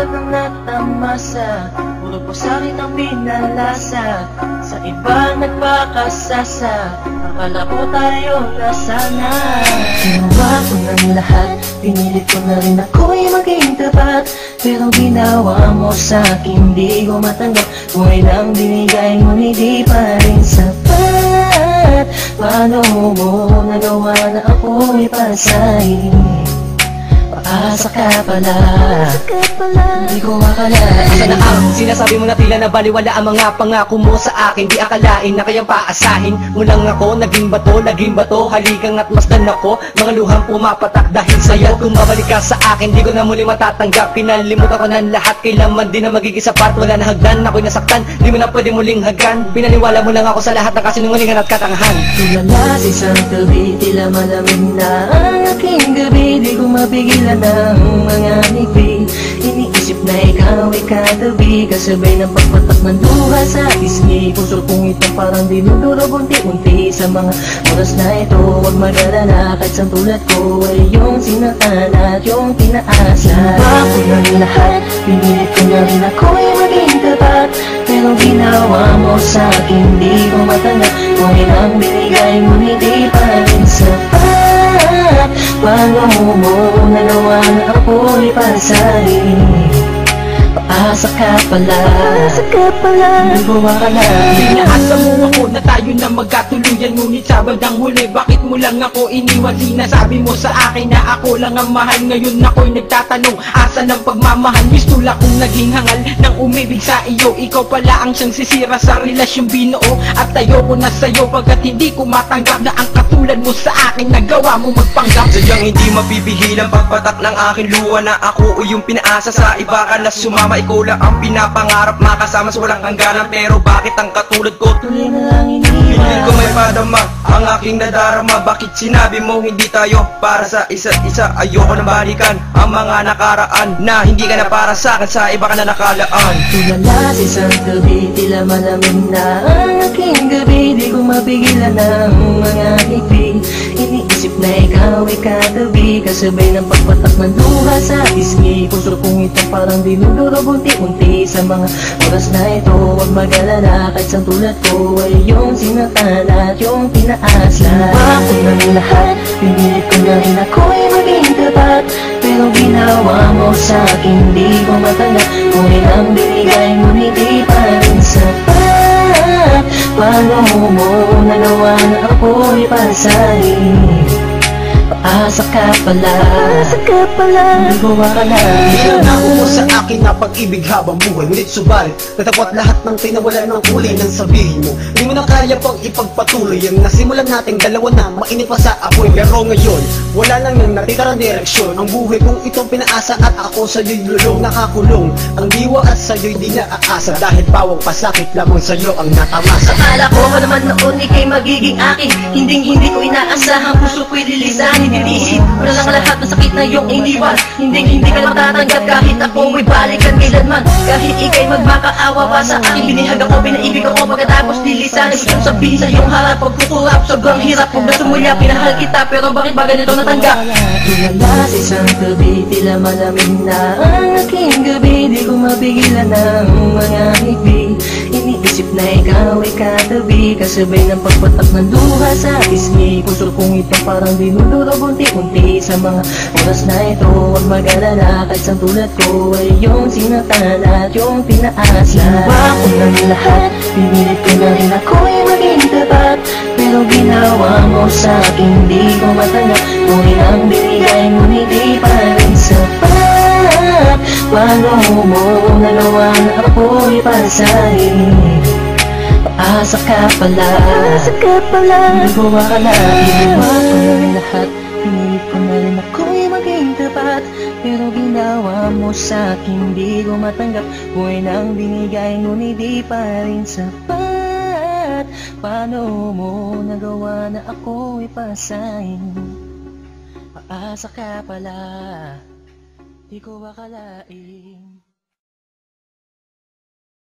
tulad ng natamasa, puro po sa'kin ang pinalasa. Sa iba nagpakasasa, akala ko tayo na sana. Ginawa ko ng lahat, pinilit ko na rin ako'y maging tapat. Pero ginawa mo sa'kin, di ko matanggap. Buhay lang binigay mo, hindi pa rin sapat. Paano mo nagawa na ako'y pasahin? Paasa ka pala, di ko akalain. Asa na ang sinasabi mo na tila na baliwala ang mga pangako mo sa akin? Di akalain na kayang paasahin mo lang ako. Naging bato, haligang at masdan ako. Mga luhang pumapatak dahil sa'yo. Kung mabalik ka sa akin, di ko na muli matatanggap. Pinalimutan ko ng lahat, kailanman din na magiging sapat. Wala na hagdan, ako'y nasaktan, di mo na pwede muling hagdan. Pinaniwala mo lang ako sa lahat ng kasinungalingan at katangahan. Tulala sa isang tabi, tila malamig na ang aking gabi. Di ko mapigilan ng mga ngiti. Iniisip na ikaw ay katabi, kasabay ng pagpatak ng luha sa pisngi. Puso kong itong parang dinudurog unti-unti. Sa mga oras na ito, huwag mag-alala, kahit sa tulad ko ay yung sinatan at yung pinaasa. Ginawa ko ng lahat, pinilit ko na rin ako'y maging tapat. Pero ginawa mo sa'kin, di ko matanggap. Kung ilang binigay mo, hindi pa rin sapat. Paano mo nagawa na ako'y pasahin? Paasa ka pala, di ko akalain. Pinaasa mo ako na tayo na magkatuluyan, ngunit sa bandang huli, bakit mo lang ako iniwan? Sinasabi mo sa akin na ako lang ang mahal. Ngayon ako'y nagtatanong, asa ng pagmamahal? Mistula kong naging hangal ng umibig sa iyo. Ikaw pala ang siyang sisira sa relasyong binuo. At ayoko na sa'yo pagkat hindi ko matanggap na ang katulad mo sa akin nagawa mo magpanggap. Sadyang hindi mapipigil ang pagpatak ng aking luha na ako o yung pinaasa sa iba ka na sumama. Ikaw lang ang pinapangarap, makasama sa walang hangganan. Pero bakit ang katulad ko tuloy na lang iniwan? hindi ko may padama ang aking nadarama. Bakit sinabi mo hindi tayo para sa isa't isa? Ayoko na balikan ang mga nakaraan na hindi ka na para sa akin, sa iba ka na nakalaan. Tulala sa isang tabi, tila malamig na ang aking gabi. Di ko mapigilan ng mga ngiti. Iniisip na ikaw ay katabi, kasabay ng pagpatak ng luha sa pisngi. Puso kong itong parang dinudurog unti-unti. Sa mga oras na ito, huwag mag-alala, kahit sa tulad ko ay yung sinatan at yung pinaasa. Ginawa ko ng lahat, pinilit ko na rin ako'y maging tapat. Pero ginawa mo sa'kin, di ko matanggap. Kung ilang binigay mo, hindi pa rin sapat. Paano mo nagawa na ako'y pasahin? Paasa ka pala, di ko akalain. Pinangako mo sa akin na pag-ibig habang buhay, ngunit subalit natapot lahat ng tinawala ng kulay ng sabihin mo. Hindi mo na kaya pang ipagpatuloy ang nasimulan nating dalawa na mainit pa sa apoy. Pero ngayon, wala lang nang natitirang direksyon. Ang buhay kong itong pinaasa at ako sa'yo'y lulong nakakulong. Ang diwa at sa'yo'y di naaasa, dahil pawang pasakit lamang sa'yo ang natamasa. Akala ko naman noon ika'y magiging akin, hindi ko inaasahan, puso ko'y lilisanin. Titiisin mo na lang lahat ng sakit na iyong iniwan. Hindi ka matatanggap kahit ako ay balikan kailanman. Kahit ika'y magmakaawa pa sa akin, binihag ako, pinaibig ako, pagkatapos lilisanin. Gusto sabihin sa iyong harap, pagkukurap, sobrang hirap. Kung nasumulya, pinahal kita, pero bakit ba ganito natanggap? Tulala sa isang tabi, tila malamig na ang aking gabi. Di ko mapigilan ng mga ngiti. Iniisip na ikaw ay katabi, kasabay ng pagpatak ng luha sa pisngi. Puso kong itong parang dinudurog unti-unti. Sa mga oras na ito, huwag mag-alala, kahit sa tulad ko ay yung sinatan at yung pinaasa. Ginawa ko ng lahat, pinilit ko na rin ako'y maging tapat. Pero ginawa mo sa'kin, di ko matanggap. Kung ilang binigay mo, hindi pa rin sapat. Paano mo nagawa na ako'y pasahin? Paasa ka pala, di ko akalain. Ginawa ko ng lahat, pinilit ko na rin ako'y maging tapat. Pero ginawa mo sa'kin, di ko matanggap. Buhay nang binigay ngunit di pa rin sapat. Paano mo nagawa na ako'y pasahin? Paasa ka pala, di ko akalain.